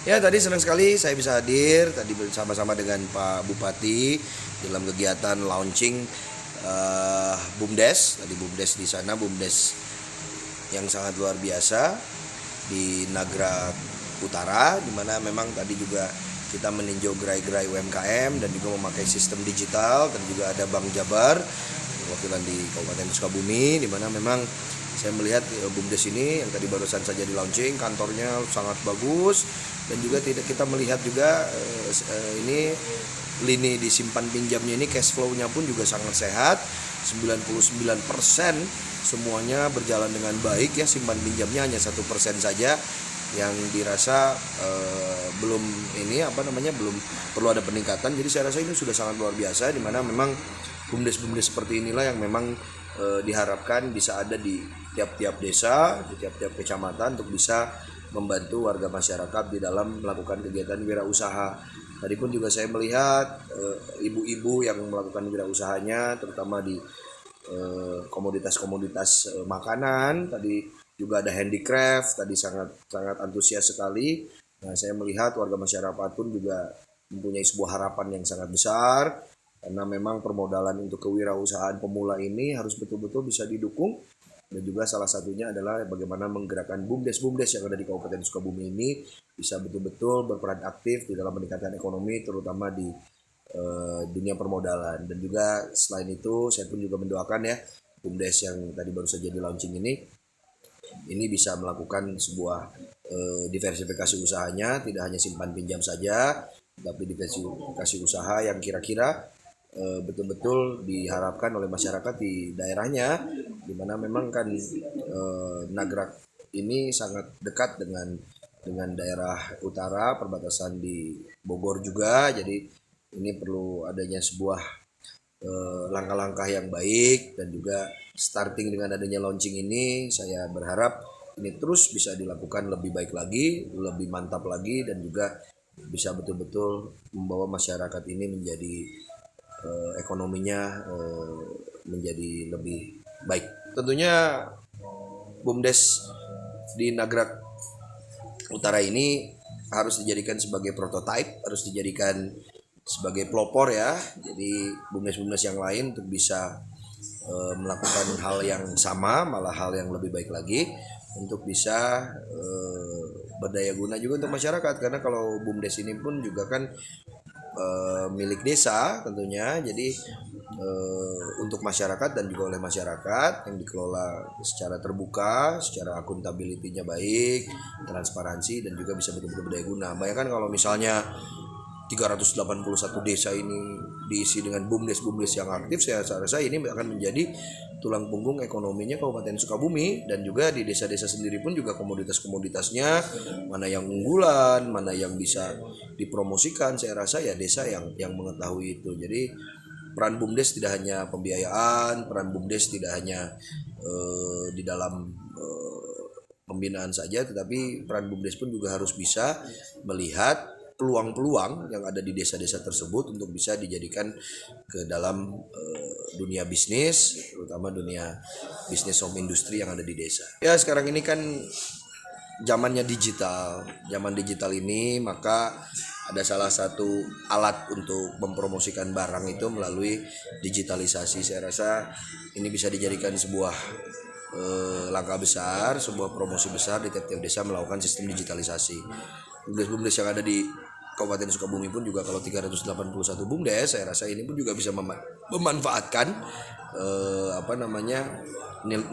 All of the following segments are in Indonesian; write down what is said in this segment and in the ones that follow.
Ya, tadi senang sekali saya bisa hadir tadi bersama-sama dengan Pak Bupati dalam kegiatan launching BUMDes. Tadi BUMDes di sana, BUMDes yang sangat luar biasa di Nagrag Utara, di mana memang tadi juga kita meninjau gerai-gerai UMKM dan juga memakai sistem digital, dan juga ada Bank Jabar perwakilan di Kabupaten Sukabumi, di mana memang saya melihat BUMDes ini yang tadi barusan saja di launching, kantornya sangat bagus, dan juga tidak kita melihat juga ini lini disimpan pinjamnya ini cash flow-nya pun juga sangat sehat, 99% semuanya berjalan dengan baik ya. Simpan pinjamnya hanya 1% saja yang dirasa belum belum perlu ada peningkatan. Jadi saya rasa ini sudah sangat luar biasa, di mana memang bumdes-bumdes seperti inilah yang memang diharapkan bisa ada di tiap-tiap desa, di tiap-tiap kecamatan untuk bisa membantu warga masyarakat di dalam melakukan kegiatan wirausaha. Tadi pun juga saya melihat ibu-ibu yang melakukan wirausahanya, terutama di komoditas-komoditas makanan. Tadi juga ada handicraft, tadi sangat sangat antusias sekali. Nah, saya melihat warga masyarakat pun juga mempunyai sebuah harapan yang sangat besar, karena memang permodalan untuk kewirausahaan pemula ini harus betul-betul bisa didukung, dan juga salah satunya adalah bagaimana menggerakkan bumdes-bumdes yang ada di Kabupaten Sukabumi ini bisa betul-betul berperan aktif di dalam meningkatkan ekonomi, terutama di dunia permodalan. Dan juga selain itu saya pun juga mendoakan ya bumdes yang tadi baru saja di launching ini bisa melakukan sebuah diversifikasi usahanya, tidak hanya simpan pinjam saja, tapi diversifikasi usaha yang kira-kira betul-betul diharapkan oleh masyarakat di daerahnya, di mana memang kan Nagrag ini sangat dekat dengan daerah utara, perbatasan di Bogor juga. Jadi ini perlu adanya sebuah langkah-langkah yang baik, dan juga starting dengan adanya launching ini saya berharap ini terus bisa dilakukan lebih baik lagi, lebih mantap lagi, dan juga bisa betul-betul membawa masyarakat ini menjadi ekonominya menjadi lebih baik. Tentunya BUMDes di Nagrag Utara ini harus dijadikan sebagai prototipe, harus dijadikan sebagai pelopor ya. Jadi bumdes-bumdes yang lain untuk bisa melakukan hal yang sama, malah hal yang lebih baik lagi, untuk bisa berdaya guna juga untuk masyarakat. Karena kalau bumdes ini pun juga kan milik desa tentunya, jadi untuk masyarakat dan juga oleh masyarakat, yang dikelola secara terbuka, secara akuntabilitinya baik, transparansi, dan juga bisa betul-betul berdaya guna. Bayangkan kalau misalnya 381 desa ini diisi dengan bumdes-bumdes yang aktif, saya rasa ini akan menjadi tulang punggung ekonominya Kabupaten Sukabumi. Dan juga di desa-desa sendiri pun juga komoditas-komoditasnya mana yang unggulan, mana yang bisa dipromosikan, saya rasa ya desa yang mengetahui itu. Jadi peran bumdes tidak hanya pembiayaan, peran bumdes tidak hanya di dalam pembinaan saja, tetapi peran bumdes pun juga harus bisa melihat peluang-peluang yang ada di desa-desa tersebut untuk bisa dijadikan ke dalam dunia bisnis, terutama dunia bisnis home industry yang ada di desa. Ya, sekarang ini kan zamannya digital. Zaman digital ini maka ada salah satu alat untuk mempromosikan barang itu melalui digitalisasi. Saya rasa ini bisa dijadikan sebuah langkah besar, sebuah promosi besar di tiap-tiap desa melakukan sistem digitalisasi. Bumdes-bumdes yang ada di Kabupaten Sukabumi pun juga, kalau 381 bumdes, saya rasa ini pun juga bisa memanfaatkan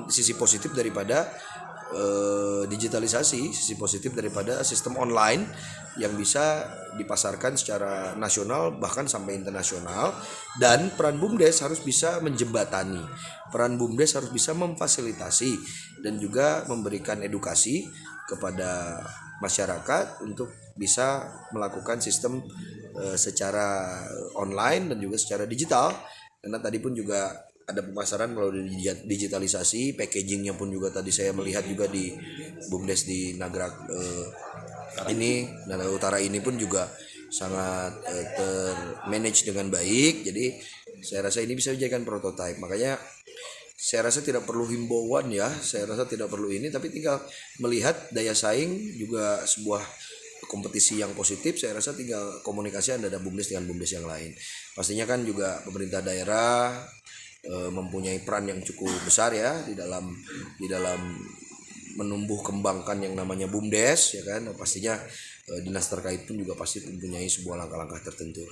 sisi positif daripada digitalisasi, sisi positif daripada sistem online yang bisa dipasarkan secara nasional bahkan sampai internasional. Dan peran bumdes harus bisa menjembatani, peran bumdes harus bisa memfasilitasi dan juga memberikan edukasi kepada masyarakat untuk bisa melakukan sistem secara online dan juga secara digital. Karena tadi pun juga ada pemasaran melalui digitalisasi, packagingnya pun juga tadi saya melihat juga di bumdes di Nagrag Nagrag Utara ini pun juga sangat termanage dengan baik. Jadi saya rasa ini bisa dijadikan prototipe. Makanya saya rasa tidak perlu himbauan ya, saya rasa tidak perlu ini, tapi tinggal melihat daya saing juga sebuah kompetisi yang positif, saya rasa tinggal komunikasi antara BUMDes dengan BUMDes yang lain. Pastinya kan juga pemerintah daerah mempunyai peran yang cukup besar ya di dalam menumbuh kembangkan yang namanya BUMDes ya kan. Pastinya dinas terkait pun juga pasti mempunyai sebuah langkah-langkah tertentu.